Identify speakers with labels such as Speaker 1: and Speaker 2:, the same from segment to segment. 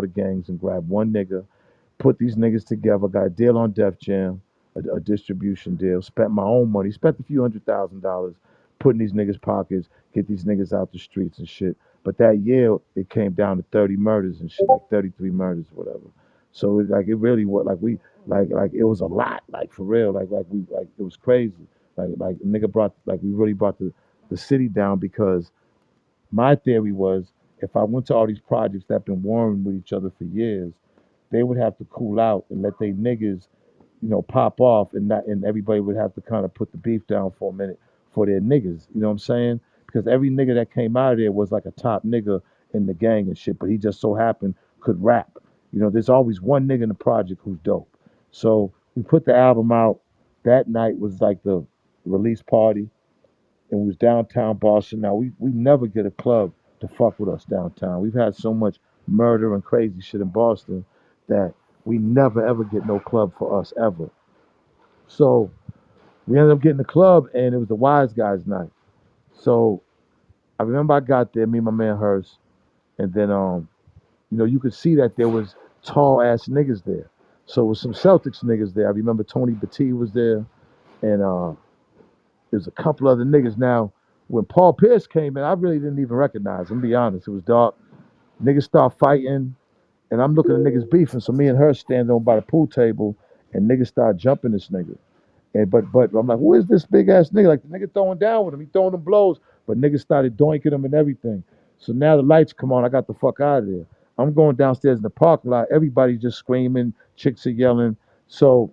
Speaker 1: the gangs and grabbed one nigga, put these niggas together, got a deal on Def Jam, a distribution deal, spent my own money, spent a few $100,000 putting these niggas' pockets, get these niggas out the streets and shit. But that year, it came down to 30 murders and shit, like 33 murders, whatever. So it really was like like it was a lot, like for real, like it was crazy. Like nigga brought like we really brought the city down because my theory was if I went to all these projects that have been warring with each other for years, they would have to cool out and let they niggas, pop off and everybody would have to kind of put the beef down for a minute for their niggas. You know what I'm saying? Because every nigga that came out of there was like a top nigga in the gang and shit, but he just so happened could rap. There's always one nigga in the project who's dope. So we put the album out. That night was like the release party and we was downtown Boston. Now we never get a club to fuck with us downtown. We've had so much murder and crazy shit in Boston that we never ever get no club for us ever. So we ended up getting a club and it was the Wise Guys night. So I remember I got there, me and my man Hurst, and then you could see that there was tall ass niggas there. So it was some Celtics niggas there. I remember Tony Battie was there and there's a couple other niggas. Now, when Paul Pierce came in, I really didn't even recognize him, be honest. It was dark. Niggas start fighting, and I'm looking at niggas beefing. So me and her stand on by the pool table, and niggas start jumping this nigga. And but I'm like, who is this big ass nigga? Like the nigga throwing down with him, he throwing them blows, but niggas started doinking him and everything. So now the lights come on, I got the fuck out of there. I'm going downstairs in the parking lot, everybody just screaming, chicks are yelling. So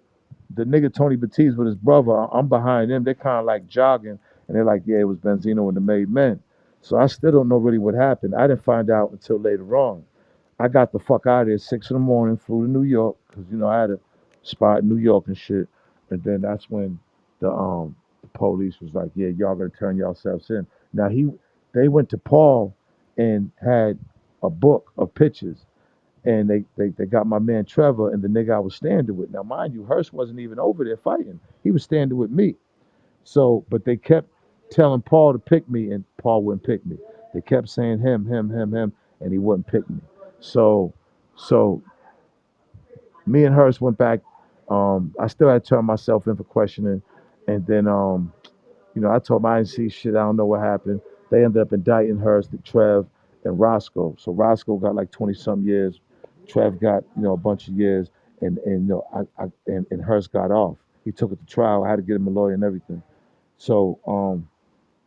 Speaker 1: the nigga Tony Batiste with his brother, I'm behind them. They're kind of like jogging, and they're like, yeah, it was Benzino and the Made Men. So I still don't know really what happened. I didn't find out until later on. I got the fuck out of there 6 in the morning, flew to New York because I had a spot in New York and shit. And then that's when the police was like, yeah, y'all gotta turn yourselves in. Now they went to Paul and had a book of pictures and they got my man Trevor and the nigga I was standing with. Now, mind you, Hurst wasn't even over there fighting. He was standing with me. So, but they kept telling Paul to pick me, and Paul wouldn't pick me. They kept saying him, and he wouldn't pick me. So, so me and Hurst went back. I still had to turn myself in for questioning, and then I told him I didn't see shit. I don't know what happened. They ended up indicting Hurst, Trev, and Roscoe. So Roscoe got like 20 some years. Trev got a bunch of years, and and Hurst got off. He took it to trial. I had to get him a lawyer and everything. So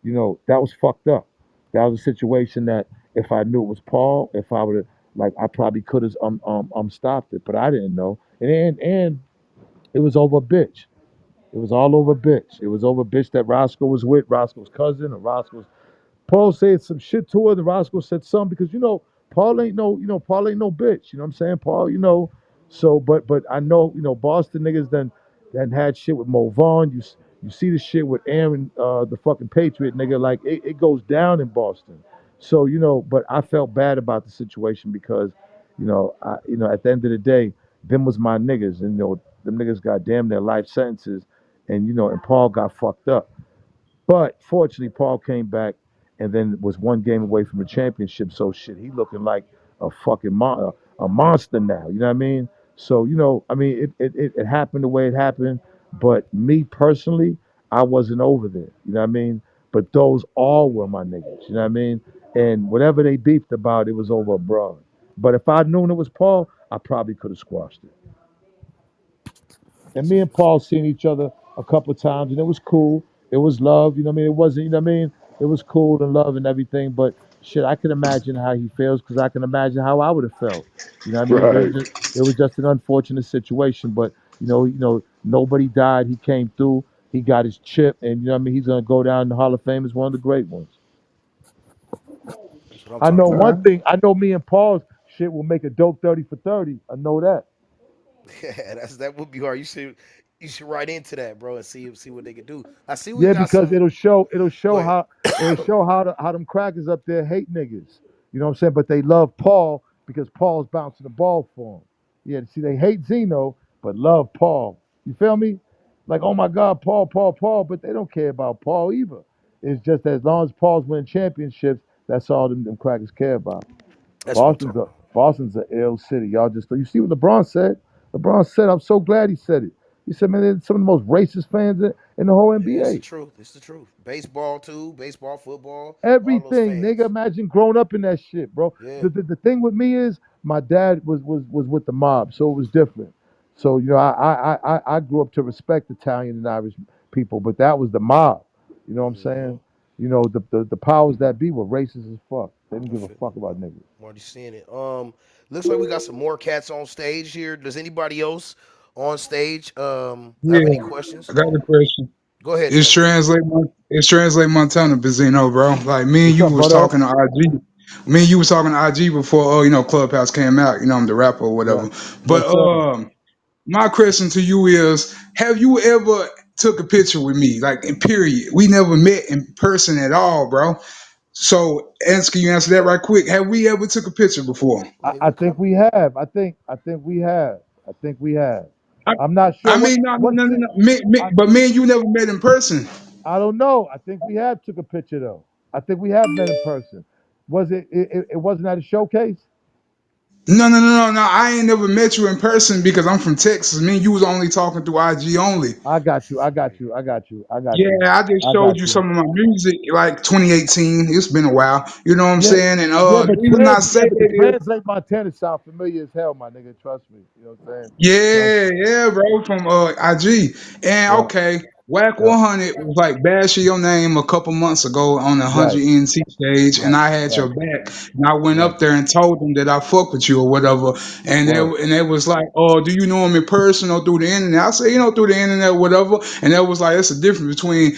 Speaker 1: that was fucked up. That was a situation that if I knew it was Paul, if I would have like I probably could have stopped it, but I didn't know. And it was over a bitch. It was all over a bitch. It was over a bitch that Roscoe was with, Roscoe's cousin, or Roscoe's Paul said some shit to her. The Roscoe said something because Paul ain't no bitch. You know what I'm saying? Paul, So, but I know Boston niggas then had shit with Mo Vaughn. You see the shit with Aaron, the fucking Patriot nigga. Like it goes down in Boston. So but I felt bad about the situation because at the end of the day, them was my niggas, and them niggas got damn their life sentences, and and Paul got fucked up. But fortunately, Paul came back and then was one game away from a championship. So shit, he looking like a fucking a monster now. You know what I mean? So I mean, it happened the way it happened. But me personally, I wasn't over there. You know what I mean? But those all were my niggas. You know what I mean? And whatever they beefed about, it was over abroad. But if I'd known it was Paul, I probably could have squashed it. And
Speaker 2: So,
Speaker 1: me and Paul seen each other a couple of times, and it was cool. It was love, you know what I mean? It wasn't, you know what I mean? It was cool and love and everything, but shit, I can imagine how he feels because I can imagine how I would have felt. You know what I mean? But
Speaker 3: Right.
Speaker 1: it was just an unfortunate situation. But nobody died. He came through. He got his chip, and you know what I mean. He's gonna go down in the Hall of Fame as one of the great ones.
Speaker 2: that's what I'm
Speaker 1: I know
Speaker 2: talking
Speaker 1: one
Speaker 2: about.
Speaker 3: Right.
Speaker 1: thing. I know me and Paul's shit will make a dope 30 for 30. I know that.
Speaker 2: Yeah, that would be hard. You should write into that, bro, and see what they can do. I see we
Speaker 1: Yeah,
Speaker 2: got
Speaker 1: because
Speaker 2: some.
Speaker 1: it'll show
Speaker 2: Go ahead.
Speaker 1: how how them crackers up there hate niggas. You know what I'm saying? But they love Paul because Paul's bouncing the ball for them. Yeah, see, they hate Zeno, but love Paul. You feel me? Like, oh my God, Paul, but they don't care about Paul either. It's just as long as Paul's winning championships, that's all them crackers care about.
Speaker 2: That's what I'm
Speaker 1: Boston's
Speaker 2: talking
Speaker 1: a
Speaker 2: about.
Speaker 1: Boston's an ill city. Y'all just you see what LeBron said. LeBron said, I'm so glad he said it. He said, man, they're some of the most racist fans in the whole
Speaker 2: Yeah, it's the
Speaker 1: NBA.
Speaker 2: truth. It's the truth. Baseball too. Baseball, football, all those
Speaker 1: Everything, nigga.
Speaker 2: fans.
Speaker 1: Imagine growing up in that shit, bro.
Speaker 2: Yeah.
Speaker 1: The thing with me is my dad was with the mob, so it was different. So you know, I grew up to respect Italian and Irish people, but that was the mob. You know what I'm
Speaker 2: Hmm.
Speaker 1: saying? You know, the powers that be were racist as fuck. They didn't
Speaker 2: I
Speaker 1: give a
Speaker 2: feel
Speaker 1: fuck
Speaker 2: you,
Speaker 1: about
Speaker 2: bro.
Speaker 1: niggas.
Speaker 2: I'm already seeing it. Looks like we got some more cats on stage here. Does anybody else on stage
Speaker 3: Yeah,
Speaker 2: have any
Speaker 3: I
Speaker 2: questions?
Speaker 3: got a question.
Speaker 2: Go ahead,
Speaker 3: It's
Speaker 2: translate.
Speaker 3: translate Montana, Benzino, bro. Like me and
Speaker 1: What's
Speaker 3: you
Speaker 1: up,
Speaker 3: was
Speaker 1: brother?
Speaker 3: talking to IG. Me and you was talking to IG before, Clubhouse came out. I'm the rapper or
Speaker 1: Right.
Speaker 3: whatever. But
Speaker 1: Yes, sir.
Speaker 3: my question to you is: have you ever took a picture with me? Like, in period, we never met in person at all, bro. So, can you answer that right quick? Have we ever took a picture before?
Speaker 2: Yeah,
Speaker 1: I
Speaker 2: we
Speaker 1: think
Speaker 2: come.
Speaker 1: we have. I think we have. I think we have.
Speaker 3: I,
Speaker 1: I'm not sure
Speaker 3: I mean, no, no,
Speaker 1: what
Speaker 3: no, no,
Speaker 1: city.
Speaker 3: no. But me and you never met in person.
Speaker 1: I don't know. I think we have took a picture though. I think we have met in person. Was it wasn't at a showcase?
Speaker 3: No, no, no, no, no. I ain't never met you in person because I'm from Texas. Me and you was only talking through IG only.
Speaker 1: I got you. I got
Speaker 2: Right.
Speaker 1: you. I got you. I got you.
Speaker 3: Yeah, I just
Speaker 1: I
Speaker 3: showed
Speaker 1: got
Speaker 3: you
Speaker 1: you.
Speaker 3: some of my music like 2018. It's been a while. You know what I'm
Speaker 1: Yeah.
Speaker 3: saying? And
Speaker 1: Yeah,
Speaker 3: the
Speaker 1: but
Speaker 3: reason I say
Speaker 1: the
Speaker 3: that is,
Speaker 1: translate Montana sound familiar as hell, my nigga. Trust me. You know what I'm saying? Trust
Speaker 3: yeah,
Speaker 1: me.
Speaker 3: yeah, bro, from IG. And
Speaker 1: Yeah.
Speaker 3: okay, Whack
Speaker 1: Yeah.
Speaker 3: 100 was like bashing your name a couple months ago on the
Speaker 1: Right.
Speaker 3: 100 NT stage, and
Speaker 1: Right.
Speaker 3: I had
Speaker 1: Right.
Speaker 3: your back. And I went
Speaker 1: Right.
Speaker 3: up there and told them that I fuck with you or whatever.
Speaker 1: Word.
Speaker 3: And they was like, oh, do you know him in person or through the internet? I said, through the internet or whatever. And that was like, it's a difference between,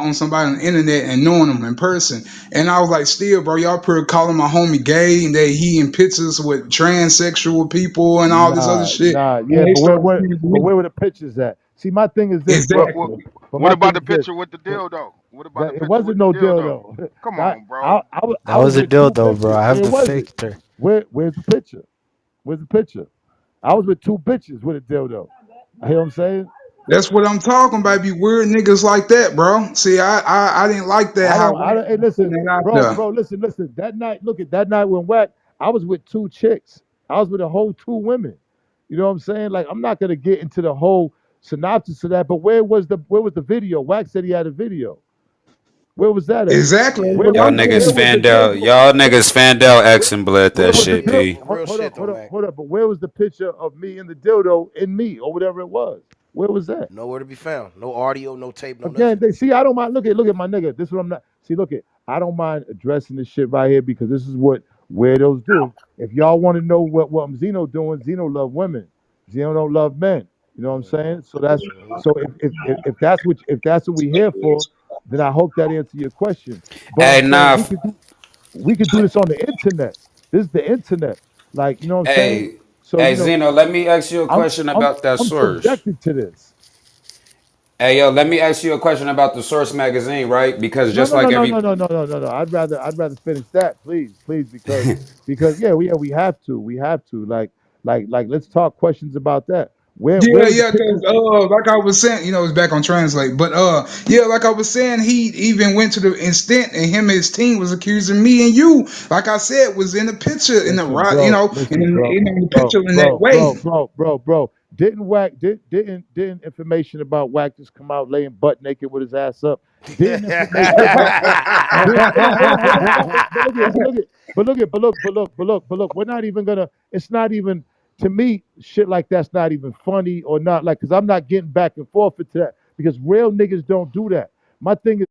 Speaker 3: on somebody on the internet and knowing them in person. And I was like, still, bro, y'all pretty calling my homie gay and that he in pictures with transsexual people and all this other
Speaker 1: Nah,
Speaker 3: shit.
Speaker 1: nah,
Speaker 3: And
Speaker 1: yeah,
Speaker 3: they
Speaker 1: but
Speaker 3: started saying to me,
Speaker 1: where were the pictures at? See, my thing is this,
Speaker 4: What
Speaker 1: bro.
Speaker 4: what
Speaker 3: exactly.
Speaker 1: But
Speaker 4: what
Speaker 1: my
Speaker 4: about
Speaker 1: thing
Speaker 4: the
Speaker 1: is this.
Speaker 4: picture with the
Speaker 1: But
Speaker 4: dildo? What about the
Speaker 1: that it
Speaker 4: picture
Speaker 1: wasn't
Speaker 4: with the
Speaker 1: no deal
Speaker 4: dildo?
Speaker 1: though.
Speaker 4: Come
Speaker 1: That
Speaker 4: on, bro.
Speaker 1: I
Speaker 5: That
Speaker 1: was
Speaker 5: was a
Speaker 1: with two
Speaker 5: dildo, bro.
Speaker 1: bitches.
Speaker 5: I have
Speaker 1: Where
Speaker 5: the
Speaker 1: was it?
Speaker 5: picture.
Speaker 1: Where's the picture? Where's the picture? I was with two bitches with a dildo. You know what I'm saying?
Speaker 3: That's what I'm talking about. Be weird niggas like that, bro. See, I didn't like that how
Speaker 1: I
Speaker 3: Wack
Speaker 1: don't. Hey,
Speaker 3: was putting
Speaker 1: listen,
Speaker 3: that out there.
Speaker 1: bro. Listen. That night, look at that night when Whack. I was with two chicks. I was with a whole two women. You know what I'm saying? Like, I'm not gonna get into the whole synopsis of that. But where was the video? Wack said he had a video. Where was that at?
Speaker 3: Exactly.
Speaker 2: Yeah.
Speaker 3: What
Speaker 1: Where
Speaker 6: Y'all
Speaker 3: I'm
Speaker 6: niggas
Speaker 1: where
Speaker 3: saying.
Speaker 1: was the
Speaker 6: fanned
Speaker 1: dildo?
Speaker 6: out. Y'all niggas fanned out
Speaker 1: Where,
Speaker 6: X and bled
Speaker 1: where
Speaker 6: that
Speaker 1: was the
Speaker 6: shit,
Speaker 2: Yeah,
Speaker 1: dildo?
Speaker 6: B.
Speaker 2: but real shit though, Mac.
Speaker 1: Hold up. But where was the picture of me and the dildo in me or whatever it was? Where was that?
Speaker 2: Nowhere to be found. No audio, no tape, no
Speaker 1: Again,
Speaker 2: nothing.
Speaker 1: they see. I don't mind. Look at my nigga. This is what I'm not. See, look at. I don't mind addressing this shit right here because this is what weirdos do. If y'all want to know what Zeno doing, Zeno love women. Zeno don't love men. You know what I'm saying? So that's
Speaker 2: Hmm.
Speaker 1: so if that's what we here for, then I hope that answer your question. But I'm
Speaker 6: Hey,
Speaker 1: saying
Speaker 6: nah.
Speaker 1: we could do this on the internet. This is the internet. Like, you know what I'm saying?
Speaker 6: Hey,
Speaker 1: So,
Speaker 6: hey,
Speaker 1: you know,
Speaker 6: Zeno. Let me ask you a
Speaker 1: I'm
Speaker 6: question
Speaker 1: I'm
Speaker 6: about that
Speaker 1: I'm
Speaker 6: source.
Speaker 1: subjected to this.
Speaker 6: Hey, yo, let me ask you a question about the Source magazine, right? Because
Speaker 1: No,
Speaker 6: just
Speaker 1: no,
Speaker 6: like
Speaker 1: no, no, no,
Speaker 6: every
Speaker 1: no, no, no, no, no. I'd rather finish that, please, because we have to, like let's talk questions about that. Where
Speaker 3: Yeah,
Speaker 1: was the
Speaker 3: yeah,
Speaker 1: pictures?
Speaker 3: cause like I was saying, it's back on translate. But yeah, like I was saying, he even went to the extent, and him and his team was accusing me and you, like I said, was in the picture in the
Speaker 1: Listen,
Speaker 3: right,
Speaker 1: bro,
Speaker 3: in,
Speaker 1: listen, bro,
Speaker 3: in the
Speaker 1: bro,
Speaker 3: picture in that
Speaker 1: bro,
Speaker 3: way.
Speaker 1: bro, bro, bro, bro. Didn't information about Wack just come out laying butt naked with his ass up? Didn't information about hold on, but look, we're not even gonna. It's not even to me. Shit like that's not even funny or not like because I'm not getting back and forth into that because real niggas don't do that. My thing is.